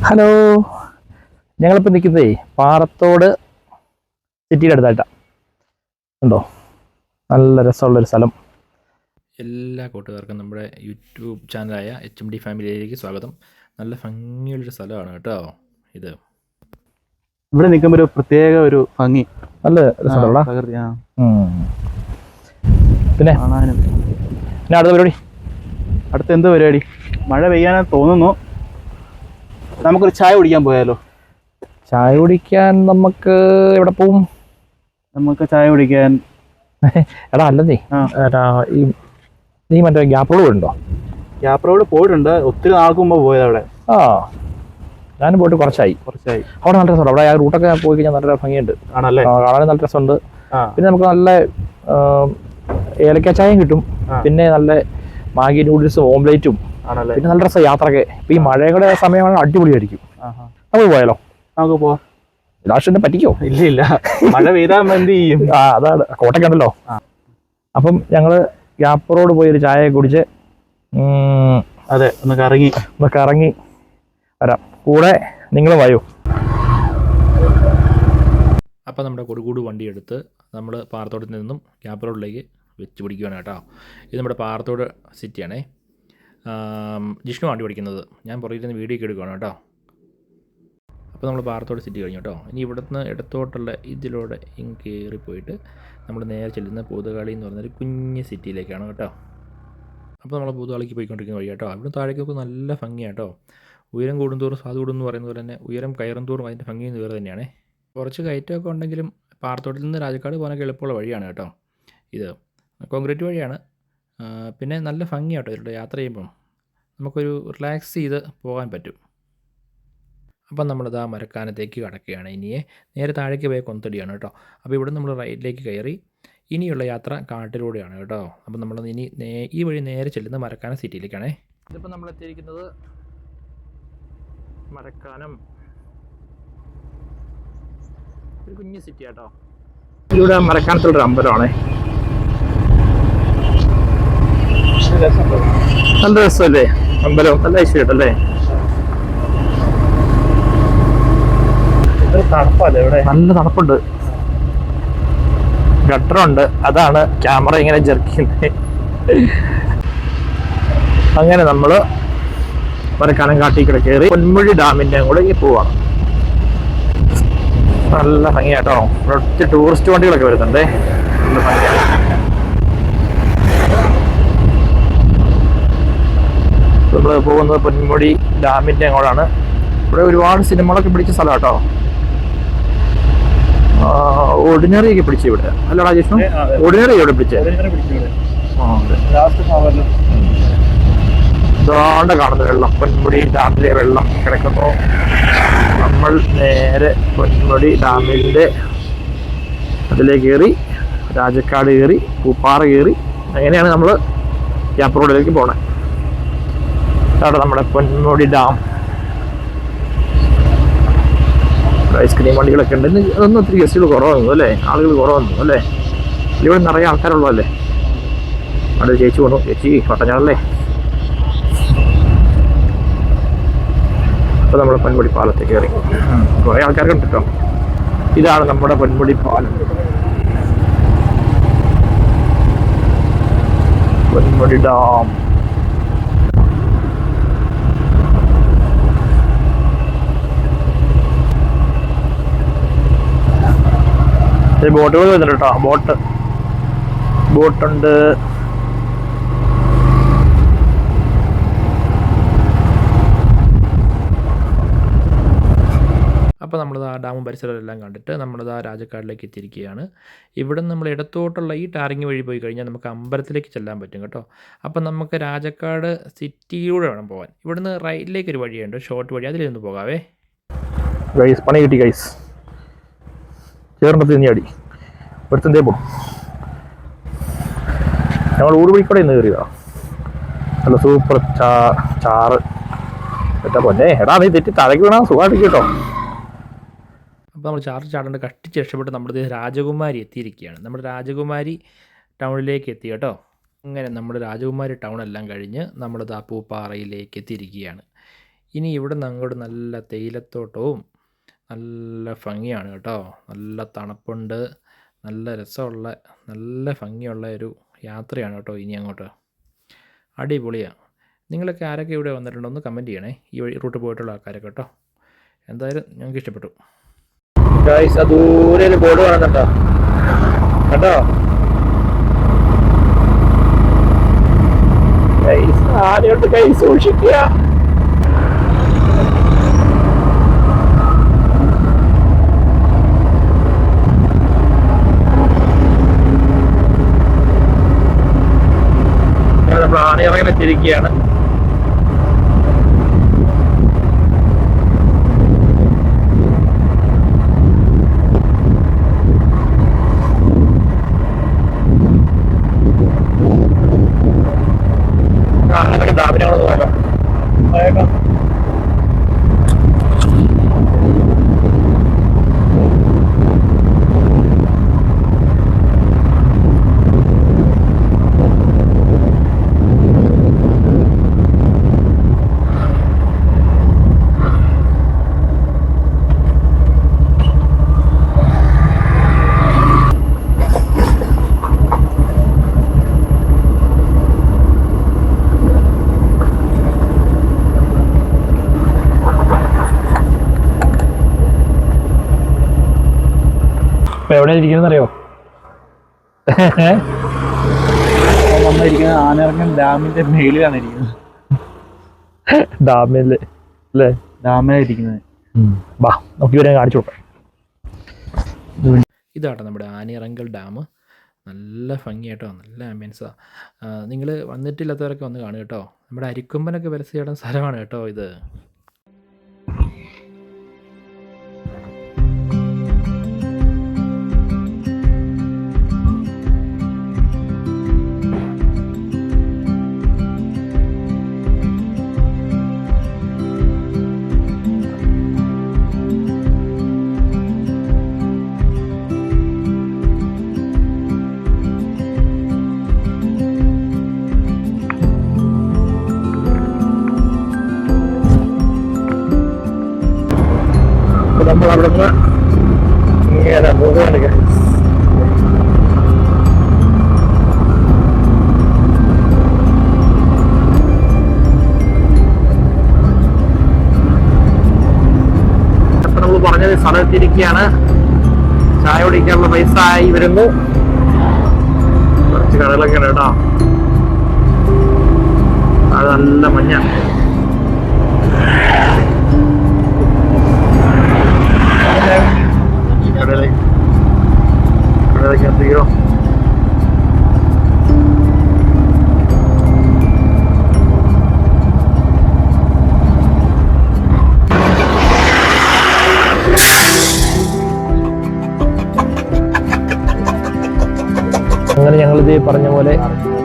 Hello, ഞങ്ങളിപ്പോൾ നിൽക്കുന്നതേ പാറത്തോട് സിറ്റിയുടെ അടുത്തായിട്ടാണ്. ഉണ്ടോ? നല്ല രസമുള്ളൊരു സ്ഥലം. എല്ലാ കൂട്ടുകാർക്കും നമ്മുടെ യൂട്യൂബ് ചാനലായ HMD ഫാമിലിയിലേക്ക് സ്വാഗതം. നല്ല ഭംഗിയുള്ളൊരു സ്ഥലമാണ് കേട്ടോ ഇത്. ഇവിടെ നിൽക്കുമ്പോൾ ഒരു പ്രത്യേക ഒരു ഭംഗി, നല്ല രസമുള്ള പ്രകൃതി. പിന്നെ കാണാനും. പിന്നെ അടുത്ത പരിപാടി, അടുത്ത എന്ത് പരിപാടി? മഴ പെയ്യാനാ തോന്നുന്നു. നമുക്കൊരു ചായ കുടിക്കാൻ പോയാലോ? ചായ കുടിക്കാൻ നമുക്ക് എവിടെ പോവും? നമുക്ക് ചായ കുടിക്കാൻ എടാ അല്ലെന്നേ, നീ മറ്റേ ഗ്യാപ്പ് റോഡ് ഉണ്ടോ? ഗ്യാപ്പ് റോഡ് പോയിട്ടുണ്ട്, ഒത്തിരി നാൾക്ക് മുമ്പ് പോയത് അവിടെ. ഞാനും പോയിട്ട് കുറച്ചായി. അവിടെ നല്ല രസമുണ്ട്. അവിടെ ആ റൂട്ടൊക്കെ പോയി കഴിഞ്ഞാൽ നല്ല ഭംഗിയുണ്ട്. ആണല്ലേ? കാണാനും നല്ല രസമുണ്ട്. പിന്നെ നമുക്ക് നല്ല ഏലക്ക ചായയും കിട്ടും. പിന്നെ നല്ല മാഗി നൂഡിൽസും ഓംലേറ്റും. പിന്നെ നല്ല രസം യാത്രയൊക്കെ. ഇപ്പൊ ഈ മഴയുടെ സമയമാണ്, അടിപൊളിയായിരിക്കും. നമുക്ക് പോയാലോ? നമുക്ക് പോവാം. ലാസ്റ്റ് പറ്റിക്കോ? ഇല്ല, മഴ പെയ്താൽ എന്ത് ചെയ്യും? അതാണ്, കോട്ടയ്ക്ക് ഉണ്ടല്ലോ. അപ്പം ഞങ്ങള് ഗ്യാപ്പ് റോഡ് പോയി ഒരു ചായ കുടിച്ച് അതെ ഒന്ന് കറങ്ങി വരാം. കൂടെ നിങ്ങൾ വായോ. അപ്പോൾ നമ്മുടെ കൊടുകൂട് വണ്ടിയെടുത്ത് നമ്മൾ പാറത്തോടത്തിൽ നിന്നും ഗ്യാപ്പ് റോഡിലേക്ക് വെച്ച് പിടിക്കുകയാണ് കേട്ടോ. ഇത് നമ്മുടെ പാറത്തോട് സിറ്റിയാണേ. ജിഷ്ണു വണ്ടി പഠിക്കുന്നത്, ഞാൻ പുറകിൽ നിന്ന് വീഡിയോ ഒക്കെ എടുക്കുകയാണ് കേട്ടോ. അപ്പോൾ നമ്മൾ പാറത്തോട് സിറ്റി കഴിഞ്ഞു കേട്ടോ. ഇനി ഇവിടുന്ന് ഇടത്തോട്ടുള്ള ഇതിലൂടെ കയറിപ്പോയിട്ട് നമ്മൾ നേരെ ചെല്ലുന്ന പൂതകാളി എന്ന് പറഞ്ഞൊരു കുഞ്ഞ് സിറ്റിയിലേക്കാണ് കേട്ടോ. അപ്പോൾ നമ്മൾ പൂതകാളിക്ക് പോയിക്കൊണ്ടിരിക്കുന്ന വഴി കേട്ടോ. ഇവിടെ താഴേക്കൊക്കെ നല്ല ഭംഗിയാണ് കേട്ടോ. ഉയരം കൂടുന്തോറും സ്വാദ് കൂടുമെന്ന് പറയുന്നത് പോലെ തന്നെ ഉയരം കയറും തോറും അതിൻ്റെ ഭംഗി വേറെ തന്നെയാണ്. കുറച്ച് കയറ്റമൊക്കെ ഉണ്ടെങ്കിലും പാറത്തോട്ടിൽ നിന്ന് രാജക്കാട് പോകാനൊക്കെ എളുപ്പമുള്ള വഴിയാണ് കേട്ടോ. ഇത് കോൺക്രീറ്റ് വഴിയാണ്. പിന്നെ നല്ല ഭംഗിയാട്ടോ ഇതിലൂടെ യാത്ര ചെയ്യുമ്പം നമുക്കൊരു റിലാക്സ് ചെയ്ത് പോകാൻ പറ്റും. അപ്പം നമ്മളിത് ആ മരക്കാനത്തേക്ക് കടക്കുകയാണ്. ഇനിയെ നേരെ താഴേക്ക് പോയ കൊന്തടിയാണ് കേട്ടോ. അപ്പോൾ ഇവിടെ നമ്മൾ റൈറ്റിലേക്ക് കയറി ഇനിയുള്ള യാത്ര കാട്ടിലൂടെയാണ് കേട്ടോ. അപ്പം നമ്മൾ ഇനി ഈ വഴി നേരെ ചെല്ലുന്ന മരക്കാനം സിറ്റിയിലേക്കാണേ. ഇതിപ്പോൾ നമ്മൾ എത്തിയിരിക്കുന്നത് മരക്കാനം ഒരു കുഞ്ഞ് സിറ്റി കേട്ടോ. ഇവിടെ മരക്കാനത്തുള്ളൊരു അമ്പലമാണേ. നല്ല രസമല്ലേ അമ്പലം? നല്ല ഐശ്വര്യട്ടല്ലേ? തണുപ്പല്ലേ ഇവിടെ? നല്ല തണുപ്പുണ്ട്. ഗട്ടറുണ്ട്, അതാണ് ക്യാമറ ഇങ്ങനെ ജെർക്കുന്നത്. അങ്ങനെ നമ്മള് മരക്കാനം കാട്ടിക്കൂടെ കയറി പൊന്മുഴി ഡാമിന്റെ കൂടെ പോവാണ്. നല്ല ഭംഗിയാട്ടോ. ഒത്തിരി ടൂറിസ്റ്റ് വണ്ടികളൊക്കെ വരുന്നുണ്ടേ. നല്ല ഭംഗിയാണ്. നമ്മൾ പോകുന്നത് പൊന്മുടി ഡാമിന്റെ അങ്ങോട്ടാണ്. ഇവിടെ ഒരുപാട് സിനിമകളൊക്കെ പിടിച്ച സ്ഥലം കേട്ടോ. ഓർഡിനറി ഒക്കെ പിടിച്ചു ഇവിടെ, അല്ലടാ ജിഷ്ണു? ഓർഡിനറി ഇവിടെ പിടിച്ചേ. ഇതാണ്ട് കാണുന്ന വെള്ളം, പൊന്മുടി ഡാമിലെ വെള്ളം കിടക്കുന്നു. നമ്മൾ നേരെ പൊന്മുടി ഡാമിൻ്റെ അതിലേക്ക് കയറി രാജക്കാട് കയറി പൂപ്പാറ കയറി അങ്ങനെയാണ് നമ്മൾ ഗ്യാപ്പ് റോഡിലേക്ക് പോണേ. അവിടെ നമ്മുടെ പൊന്മുടി ഡാം. ഐസ്ക്രീം വണ്ടികളൊക്കെ ഉണ്ട്. അതൊന്നും ഒത്തിരി ഗസ്റ്റുകൾ കുറവന്നു അല്ലേ? ആളുകൾ കുറവന്നു അല്ലേ? ഇവിടെ നിറയെ ആൾക്കാരുള്ളൂ അല്ലേ? അവിടെ ചേച്ചി പോണു. ചേച്ചി പട്ടഞ്ഞാളല്ലേ? അപ്പോൾ നമ്മൾ പൊന്മുടി പാലത്തേക്ക് കയറി. കുറേ ആൾക്കാർക്ക് ഉണ്ട് കേട്ടോ. ഇതാണ് നമ്മുടെ പൊന്മുടി പാലം. പൊന്മുടി ഡാം. ബോട്ടുകൾ വരുന്നുണ്ട് കേട്ടോ. ബോട്ടുണ്ട്. അപ്പോൾ നമ്മളിത് ആ ഡാമും പരിസരമെല്ലാം കണ്ടിട്ട് നമ്മളിത് ആ രാജക്കാടിലേക്ക് എത്തിയിരിക്കുകയാണ്. ഇവിടെ നമ്മൾ ഇടത്തോട്ടുള്ള ഈ ടാറിങ് വഴി പോയി കഴിഞ്ഞാൽ നമുക്ക് അമ്പലത്തിലേക്ക് ചെല്ലാൻ പറ്റും കേട്ടോ. അപ്പം നമുക്ക് രാജക്കാട് സിറ്റിയിലൂടെ വേണം പോകാൻ. ഇവിടുന്ന് റൈറ്റിലേക്ക് ഒരു വഴിയുണ്ട്, ഷോർട്ട് വഴി, അതിലൊന്ന് പോകാവേ. ഗൈസ് പണി കിട്ടി ഗൈസ്. ചേർന്നത്ത് അടി ഒരുത്തന്തേ പോകും. ഞങ്ങൾ ഊടുപിടിക്കൂടെ ഇന്ന് കയറിയതാ. നല്ല സൂപ്പർ ചാറ് എട്ടാ പൊന്നെ. എടാ നീ തെറ്റി തലയ്ക്ക് വീണാൽ സുഖമായിട്ട് കേട്ടോ. അപ്പോൾ നമ്മൾ ചാടേണ്ട കഷ്ടിച്ച് രക്ഷപ്പെട്ട് നമ്മുടെ രാജകുമാരി എത്തിയിരിക്കുകയാണ്. നമ്മുടെ രാജകുമാരി ടൗണിലേക്ക് എത്തി കേട്ടോ. അങ്ങനെ നമ്മുടെ രാജകുമാരി ടൗൺ എല്ലാം കഴിഞ്ഞ് നമ്മളിത് ആ പൂപ്പാറയിലേക്ക് എത്തിയിരിക്കുകയാണ്. ഇനി ഇവിടെ നിന്ന് അങ്ങോട്ട് നല്ല തേയിലത്തോട്ടവും നല്ല ഭംഗിയാണ് കേട്ടോ. നല്ല തണുപ്പുണ്ട്, നല്ല രസമുള്ള, നല്ല ഭംഗിയുള്ള ഒരു യാത്രയാണ് കേട്ടോ ഇനി അങ്ങോട്ട്. അടിപൊളിയാണ്. നിങ്ങളൊക്കെ ആരൊക്കെ ഇവിടെ വന്നിട്ടുണ്ടോ ഒന്ന് കമൻറ്റ് ചെയ്യണേ, ഈ റൂട്ട് പോയിട്ടുള്ള ആൾക്കാരൊക്കെ കേട്ടോ. എന്തായാലും ഞങ്ങൾക്ക് ഇഷ്ടപ്പെട്ടു. ഗൈസ് ദൂരെ ഒരു ബോർഡ് കാണുന്നുണ്ടോ കേട്ടോ. ഗൈസ് ആനയോട്ട് കൈ സൂക്ഷിക്കുക. നമ്മൾ ആന ഇറങ്ങി വെച്ചിരിക്കുകയാണ്. ഡാമിനോട് പോകാലോ. എവിടെ ഇരിക്കുന്നറിയോ? വന്നിരിക്കുന്നത് ആനയിറങ്ങൻ ഡാമിന്റെ മേളിലാണ് ഇരിക്കുന്നത്. ഡാമില് അല്ലേ? ഡാമിലാണ് ഇരിക്കുന്നത്. വാ നമുക്ക് ഇവരെ കാണിച്ചു കൊടുക്കാം. ഇതാട്ടോ നമ്മുടെ ആനയിറങ്കൽ ഡാം. നല്ല ഭംഗിയായിട്ടോ, നല്ല ആംബിയൻസാണ്. നിങ്ങൾ വന്നിട്ടില്ലാത്തവരൊക്കെ വന്ന് കാണുക കേട്ടോ. നമ്മുടെ അരിക്കൊമ്പനൊക്കെ വരച്ചിടുന്ന സ്ഥലമാണ് കേട്ടോ ഇത്. നമ്മൾ അവിടുന്ന് ഇങ്ങനെ പോവുകയാണ്. നമ്മൾ പറഞ്ഞത് സ്ഥലത്തിരിക്കുകയാണ്. ചായ കുടിക്കാനുള്ള പൈസ ആയി വരുന്നു. കുറച്ച് കടകളൊക്കെ ഉണ്ട് കേട്ടോ. അത് നല്ല മഞ്ഞ. കടയിലേക്ക് എത്തിക്കോ. അങ്ങനെ ഞങ്ങളിത് പറഞ്ഞ പോലെ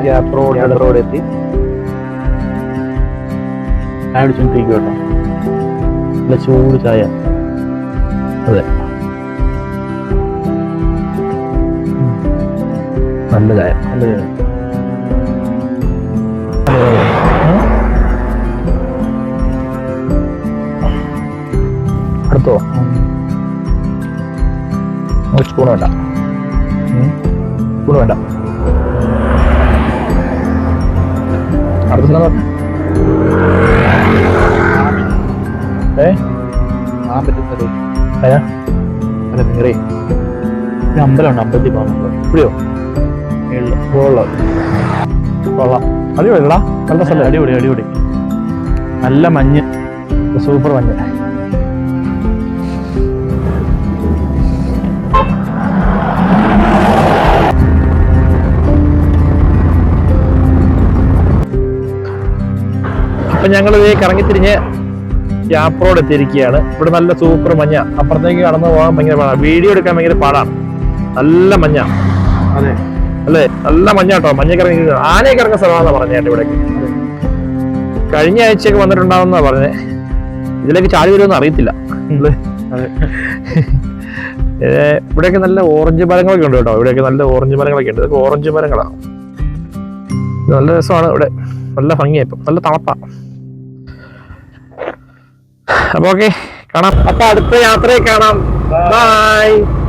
ഗ്യാപ്പ് റോഡ് എത്തി. ചായ കുടിച്ചോണ്ടിരിക്കും കേട്ടോ. നല്ല ചൂട് ചായ. അതെ, നല്ല ചായ. നല്ല ചായ. അടുത്തോ സ്പൂൺ വേണ്ട, സ്പൂൺ വേണ്ട. അടുത്ത ആ പറ്റുന്നത് നിറയെ അമ്പലമുണ്ട്. അമ്പലത്തിൽ പോകാൻ ഇവിടെയോ? കൊള്ളാം. അടിപൊളിയല്ലടാ, നല്ല സ്ഥലം. അടിപൊളി അടിപൊളി. നല്ല മഞ്ഞ്, സൂപ്പർ മഞ്ഞ്. അപ്പൊ ഞങ്ങളിത് കറങ്ങിത്തിരിഞ്ഞ് ഗ്യാപ്പ് റോഡ് എത്തിയിരിക്കുകയാണ്. ഇവിടെ നല്ല സൂപ്പർ മഞ്ഞ. അപ്പുറത്തേക്ക് കടന്നു പോകാൻ ഭയങ്കര പാടാണ്, വീഡിയോ എടുക്കാൻ ഭയങ്കര പാടാണ്. നല്ല മഞ്ഞ. അതെ അല്ലേ? നല്ല മഞ്ഞ കേട്ടോ. മഞ്ഞൊക്കെ ഇറങ്ങി ആനയൊക്കെ ഇറങ്ങുന്ന സ്ഥലമാണെന്ന് പറഞ്ഞേട്ട്. ഇവിടേക്ക് കഴിഞ്ഞ ആഴ്ചയൊക്കെ വന്നിട്ടുണ്ടാവുന്ന പറഞ്ഞേ. ഇതിലേക്ക് ചാടി വരുമെന്ന് അറിയത്തില്ല. ഇവിടെയൊക്കെ നല്ല ഓറഞ്ച് മരങ്ങളൊക്കെ ഉണ്ട് കേട്ടോ. ഇവിടെയൊക്കെ നല്ല ഓറഞ്ച് മരങ്ങളൊക്കെ ഉണ്ട്. ഇതൊക്കെ ഓറഞ്ച് മരങ്ങളാണ്. നല്ല രസമാണ് ഇവിടെ. നല്ല ഭംഗിയായി. ഇപ്പം നല്ല തണുപ്പാ. അപ്പോൾ ഓക്കെ കാണാം. അപ്പൊ അടുത്ത യാത്രയിൽ കാണാം. ബൈ.